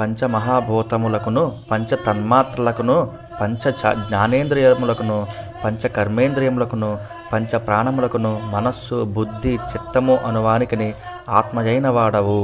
పంచమహాభూతములకును పంచతన్మాత్రలకును జ్ఞానేంద్రియములకును పంచకర్మేంద్రియములకును పంచప్రాణములకును మనస్సు బుద్ధి చిత్తము అనువానికిని ఆత్మయైన వాడవు.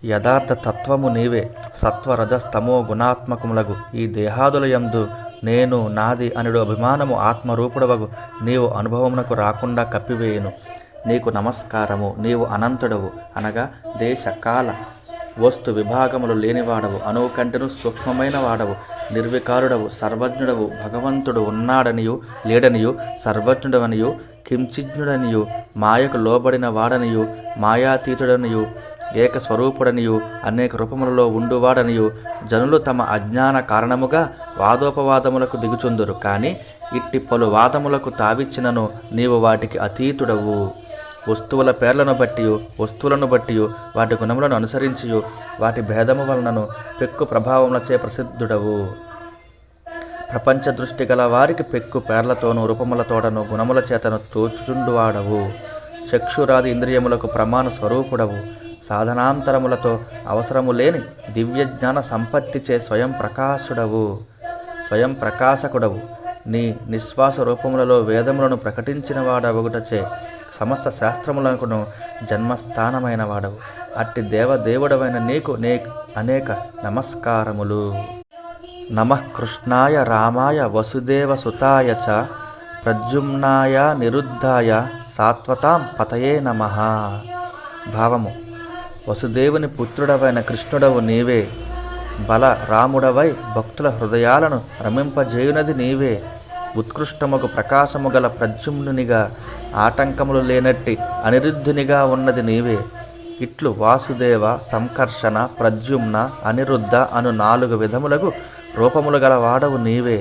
యథార్థ తత్వము నీవే. సత్వరజస్తమో గుణాత్మకములగు ఈ దేహాదులయందు నేను నాది అనుడు అభిమానము ఆత్మరూపుడవగు నీవు అనుభవమునకు రాకుండా కప్పివేయును. నీకు నమస్కారము. నీవు అనంతుడవు అనగా దేశ కాల వస్తు విభాగములు లేనివాడవు, అణువు కంటెను సూక్ష్మమైన వాడవు, నిర్వికారుడవు, సర్వజ్ఞుడవు. భగవంతుడు ఉన్నాడనియు లేడనియు, సర్వజ్ఞుడవనియు కించిజ్ఞుడనియు, మాయకు లోబడిన వాడనియు, మాయాతీతుడనియు, ఏకస్వరూపుడనియు, అనేక రూపములలో ఉండువాడనియు జనులు తమ అజ్ఞాన కారణముగా వాదోపవాదములకు దిగుచుందురు. కానీ ఇట్టి పలు వాదములకు తావిచ్చినను నీవు వాటికి అతీతుడవు. వస్తువుల పేర్లను బట్టియు వస్తువులను బట్టియు వాటి గుణములను అనుసరించియు వాటి భేదము వలనను పెక్కు ప్రభావములచే ప్రసిద్ధుడవు. ప్రపంచ దృష్టి గల వారికి పెక్కు పేర్లతోనూ రూపములతోడను గుణముల చేతను తోచుచుండువాడవు. చక్షురాది ఇంద్రియములకు ప్రమాణ స్వరూపుడవు. సాధనాంతరములతో అవసరము లేని దివ్యజ్ఞాన సంపత్తిచే స్వయం ప్రకాశకుడవు. నీ నిశ్వాస రూపములలో వేదములను ప్రకటించిన వాడవగుటచే సమస్త శాస్త్రములకును జన్మస్థానమైన వాడవు. అట్టి దేవదేవుడవైన నీకు అనేక నమస్కారములు. నమః కృష్ణాయ రామాయ వసుదేవసుతాయ చ ప్రద్యుమ్నాయ నిరుద్ధాయ సాత్వతాం పతయే నమః. భావము: వసుదేవుని పుత్రుడవైన కృష్ణుడవు నీవే. బల రాముడవై భక్తుల హృదయాలను రమింపజేయునది నీవే. ఉత్కృష్టముకు ప్రకాశము గల ప్రద్యుమ్నునిగా ఆటంకములు లేనట్టి అనిరుద్ధునిగా ఉన్నది నీవే. ఇట్లు వాసుదేవ, సంకర్షణ, ప్రద్యుమ్న, అనిరుద్ధ అను 4 విధములకు రూపములు గల వాడవు నీవే.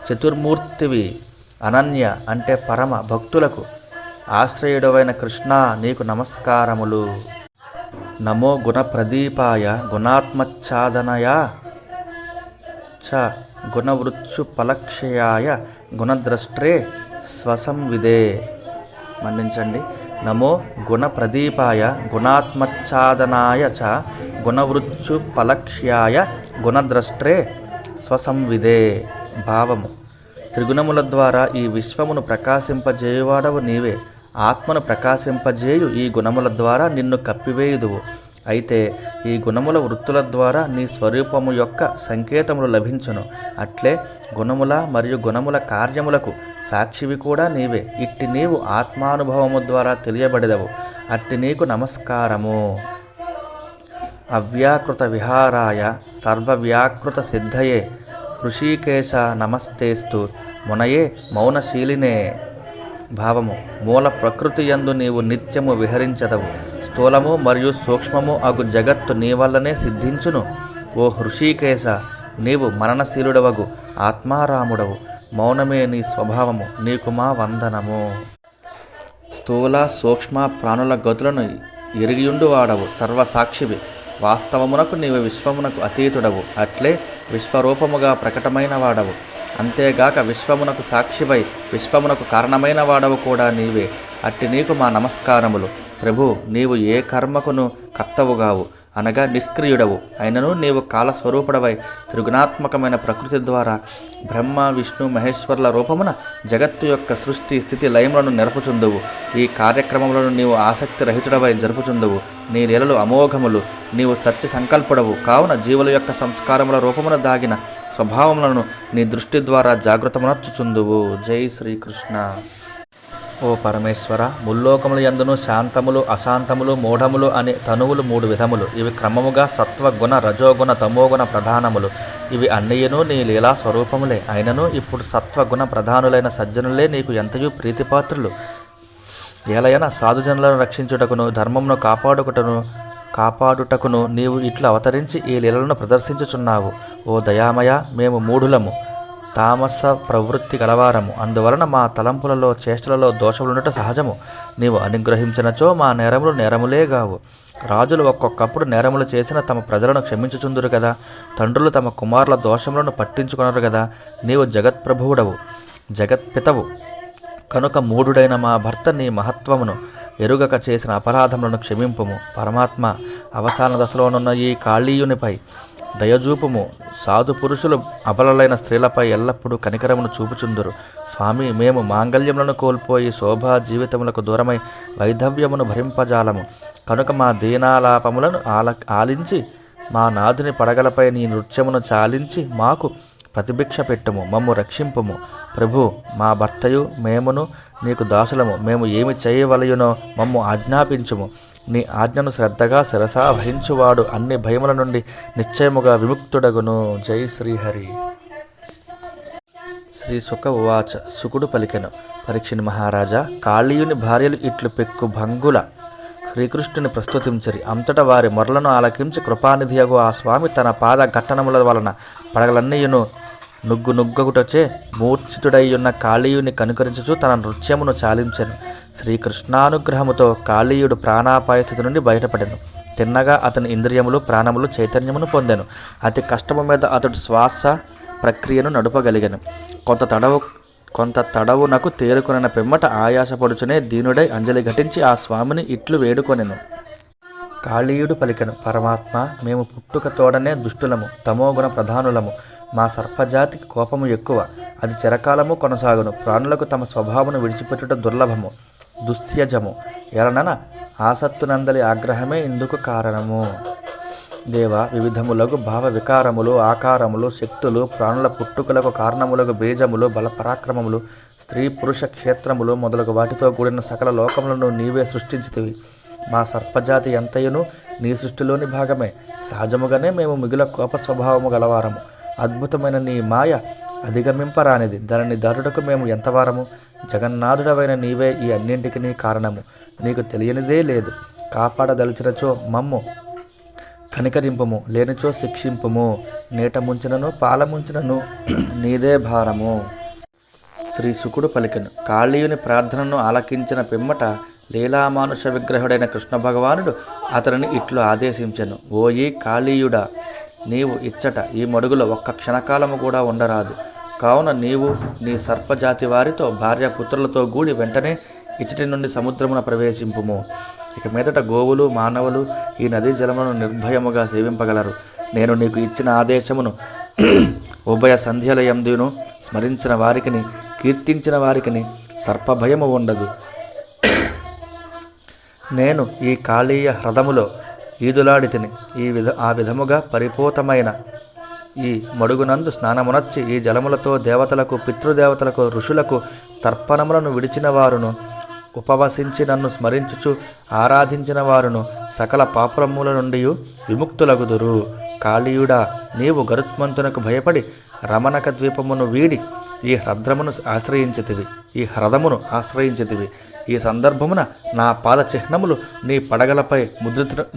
చతుర్మూర్తివి. అనన్య అంటే పరమ భక్తులకు ఆశ్రయుడవైన కృష్ణ నీకు నమస్కారములు. నమో గుణప్రదీపాయ గుణాత్మచ్ఛాదనయ చ గుణవృత్సుపలక్షయాయ గుణద్రష్ట్రే స్వసంవిదే. మన్నించండి. నమో గుణప్రదీపాయ గుణాత్మచ్ఛాదనాయ చ గుణవృత్సుపలక్ష్యాయ గుణద్రష్ట్రే స్వసంవిదే. భావము: త్రిగుణముల ద్వారా ఈ విశ్వమును ప్రకాశింపజేయువాడవు నీవే. ఆత్మను ప్రకాశింపజేయు ఈ గుణముల ద్వారా నిన్ను కప్పివేయుదువు. అయితే ఈ గుణముల వృత్తుల ద్వారా నీ స్వరూపము యొక్క సంకేతములు లభించును. అట్లే గుణముల మరియు గుణముల కార్యములకు సాక్షివి కూడా నీవే. ఇట్టి నీవు ఆత్మానుభవము ద్వారా తెలియబడెదవు. అట్టి నీకు నమస్కారము. అవ్యాకృత విహారాయ సర్వవ్యాకృత సిద్ధయే హృషీకేశ నమస్తేస్తు మునయే మౌనశీలినే. భావము: మూల ప్రకృతి యందు నీవు నిత్యము విహరించదవు. స్థూలము మరియు సూక్ష్మము అగు జగత్తు నీ వల్లనే సిద్ధించును. ఓ హృషీకేశ, నీవు మరణశీలుడవగు ఆత్మారాముడవు. మౌనమే నీ స్వభావము. నీకు మా వందనము. స్థూల సూక్ష్మ ప్రాణుల గతులను ఎరిగియుండువాడవు. సర్వసాక్షివి. వాస్తవమునకు నీవు విశ్వమునకు అతీతుడవు. అట్లే విశ్వరూపముగా ప్రకటమైన వాడవు. అంతేగాక విశ్వమునకు సాక్షివై విశ్వమునకు కారణమైన వాడవు కూడా నీవే. అట్టి నీకు మా నమస్కారములు. ప్రభు, నీవు ఏ కర్మకును కర్తవుగావు అనగా నిష్క్రియుడవు. అయినను నీవు కాలస్వరూపుడవై త్రిగుణాత్మకమైన ప్రకృతి ద్వారా బ్రహ్మ విష్ణు మహేశ్వరుల రూపమున జగత్తు యొక్క సృష్టి స్థితి లయములను నెరపుచుందువు. ఈ కార్యక్రమములను నీవు ఆసక్తి రహితుడవై జరుపుచుందువు. నీ లీలలు అమోఘములు. నీవు సత్య సంకల్పుడవు. కావున జీవుల యొక్క సంస్కారముల రూపమున దాగిన స్వభావములను నీ దృష్టి ద్వారా జాగృతమునర్చుచుందువు. జై శ్రీకృష్ణ. ఓ పరమేశ్వర, ముల్లోకముల యందును శాంతములు అశాంతములు మూఢములు అనే తనువులు 3 విధములు. ఇవి క్రమముగా సత్వగుణ రజోగుణ తమోగుణ ప్రధానములు. ఇవి అన్నయ్యను నీ లీలా స్వరూపములే. అయినను ఇప్పుడు సత్వగుణ ప్రధానులైన సజ్జనులే నీకు ఎంతయూ ప్రీతిపాత్రులు. ఏలయన సాధుజనులను రక్షించుటకును ధర్మమును కాపాడుటకును నీవు ఇట్లా అవతరించి ఈ లీలలను ప్రదర్శించుచున్నావు. ఓ దయామయ, మేము మూఢులము, తామస ప్రవృత్తి గలవారము. అందువలన మా తలంపులలో చేష్టలలో దోషములుండట సహజము. నీవు అనుగ్రహించినచో మా నేరములు నేరములేగావు. రాజులు ఒక్కొక్కప్పుడు నేరములు చేసిన తమ ప్రజలను క్షమించుచుందురు కదా. తండ్రులు తమ కుమారుల దోషములను పట్టించుకొనరు కదా. నీవు జగత్ప్రభువుడవు, జగత్పితవు కనుక మూఢుడైన మా భర్త నీ మహత్వమును ఎరుగక చేసిన అపరాధములను క్షమింపుము. పరమాత్మ, అవసాన దశలోనున్న ఈ కాళీయునిపై దయజూపుము. సాధు పురుషులు అబలలైన స్త్రీలపై ఎల్లప్పుడూ కనికరమును చూపుచుందురు. స్వామి, మేము మాంగళ్యములను కోల్పోయి శోభా జీవితములకు దూరమై వైధవ్యమును భరింపజాలము కనుక మా దీనాలాపములను ఆలించి మా నాథుని పడగలపై నీ నృత్యమును చాలించి మాకు ప్రతిభిక్ష పెట్టుము, మమ్ము రక్షింపుము. ప్రభు, మా భర్తయు మేమును నీకు దాసులము. మేము ఏమి చేయవలయునో మమ్ము ఆజ్ఞాపించుము. నీ ఆజ్ఞను శ్రద్ధగా శిరసా వహించువాడు అన్ని భయముల నుండి నిశ్చయముగా విముక్తుడగును. జై శ్రీహరి. శ్రీ సుఖ ఉవాచ. సుకుడు పలికెను, పరీక్షిని మహారాజా, కాళీయుని భార్యలు ఇట్లు పెక్కు భంగుల శ్రీకృష్ణుని ప్రస్తుతించరి. అంతటా వారి మొరలను ఆలకించి కృపానిధియగు ఆ స్వామి తన పాద ఘట్టనముల వలన పడగలన్నీయును నుగ్గునుగ్గగుటచే మూర్ఛితుడైయున్న కాళీయుని కనుకరించుచు తన నృత్యమును చాలించెను. శ్రీకృష్ణానుగ్రహముతో కాళీయుడు ప్రాణాపాయ స్థితి నుండి బయటపడెను. తిన్నగా అతని ఇంద్రియములు ప్రాణములు చైతన్యమును పొందెను. అతి కష్టము మీద అతడు శ్వాస ప్రక్రియను నడుపగలిగెను. కొంత తడవునకు తేరుకొనిన పిమ్మట ఆయాసపడుచునే దీనుడై అంజలి ఘటించి ఆ స్వామిని ఇట్లు వేడుకొనెను. కాళీయుడు పలికెను, పరమాత్మ, మేము పుట్టుక తోడనే దుష్టులము, తమోగుణ ప్రధానులము. మా సర్పజాతికి కోపము ఎక్కువ, అది చిరకాలము కొనసాగును. ప్రాణులకు తమ స్వభావమును విడిచిపెట్టుట దుర్లభము, దుస్త్యజము. ఎలనన ఆసత్తునందలి ఆగ్రహమే ఇందుకు కారణము. దేవ, వివిధములకు భావ వికారములు, ఆకారములు, శక్తులు, ప్రాణుల పుట్టుకలకు కారణములకు బీజములు, బలపరాక్రమములు, స్త్రీ పురుష క్షేత్రములు మొదలగు వాటితో కూడిన సకల లోకములను నీవే సృష్టించితివి. మా సర్పజాతి ఎంతయును నీ సృష్టిలోని భాగమే. సహజముగానే మేము మిగుల కోప స్వభావము గలవారము. అద్భుతమైన నీ మాయ అధిగమింపరానిది. దానిని దాటుటకు మేము ఎంతవారము. జగన్నాథుడవైన నీవే ఈ అన్నింటికి కారణము. నీకు తెలియనిదే లేదు. కాపాడదలిచినచో మమ్ము కనికరింపుము, లేనిచో శిక్షింపుము. నీట ముంచినను పాల ముంచినను నీదే భారము. శ్రీ సుకుడు పలికెను, కాళీయుని ప్రార్థనను ఆలకించిన పిమ్మట లీలామానుష విగ్రహుడైన కృష్ణ భగవానుడు అతనిని ఇట్లు ఆదేశించెను. ఓయి కాళీయుడా, నీవు ఇచ్చట ఈ మడుగులో ఒక్క క్షణకాలము కూడా ఉండరాదు. కావున నీవు నీ సర్పజాతి వారితో భార్యాపుత్రులతో గూడి వెంటనే ఇచ్చటి నుండి సముద్రమున ప్రవేశింపుము. ఇక మీదట గోవులు మానవులు ఈ నదీ జలమును నిర్భయముగా సేవింపగలరు. నేను నీకు ఇచ్చిన ఆదేశమును ఉభయ సంధ్యల యందును స్మరించిన వారికిని కీర్తించిన వారికిని సర్పభయము ఉండదు. నేను ఈ కాళీయ హ్రదములో ఈదులాడితిని. ఆ విధముగా పరిపూతమైన ఈ మడుగునందు స్నానమునర్చి ఈ జలములతో దేవతలకు, పితృదేవతలకు, ఋషులకు తర్పణములను విడిచిన వారును, ఉపవసించి నన్ను స్మరించుచు ఆరాధించిన వారును సకల పాపురముల నుండి విముక్తులగుదురు. కాళీయుడా, నీవు గరుత్మంతునకు భయపడి రమణక ద్వీపమును వీడి ఈ హ్రదమును ఆశ్రయించితివి. ఈ సందర్భమున నా పాద చిహ్నములు నీ పడగలపై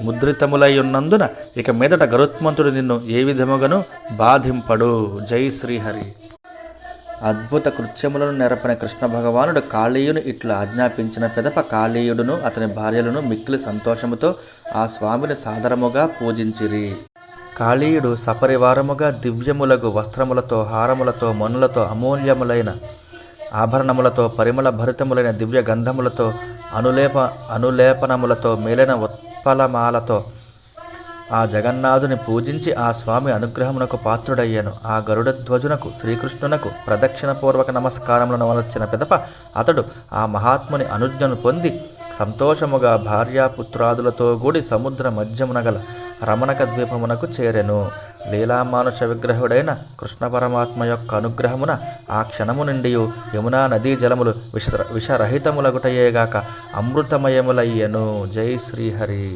ముద్రితములయ్యున్నందున ఇక మీదట గరుత్మంతుడు నిన్ను ఏ విధముగాను బాధింపడు. జై శ్రీహరి. అద్భుత కృత్యములను నెరపన కృష్ణ భగవానుడు కాళీయుని ఇట్లు ఆజ్ఞాపించిన పిదప కాళీయుడును అతని భార్యలను మిక్కిలి సంతోషముతో ఆ స్వామిని సాదరముగా పూజించిరి. కాళీయుడు సపరివారముగా దివ్యములగు వస్త్రములతో, హారములతో, మనులతో, అమూల్యములైన ఆభరణములతో, పరిమళ భరితములైన దివ్య గంధములతో, అనులేపనములతో, మేలైన ఉత్పలమాలతో ఆ జగన్నాథుని పూజించి ఆ స్వామి అనుగ్రహమునకు పాత్రుడయ్యను. ఆ గరుడధ్వజునకు శ్రీకృష్ణునకు ప్రదక్షిణపూర్వక నమస్కారములను వలచిన పిదప అతడు ఆ మహాత్ముని అనుజ్ఞను పొంది సంతోషముగా భార్యాపుత్రాదులతో కూడి సముద్ర మధ్యమున గల రమణక ద్వీపమునకు చేరెను. లీలామానుష విగ్రహుడైన కృష్ణ పరమాత్మ యొక్క అనుగ్రహమున ఆ క్షణము నుండి యమునా నదీ జలములు విషరహితములగుటయేగాక అమృతమయములయ్యను. జై శ్రీహరి.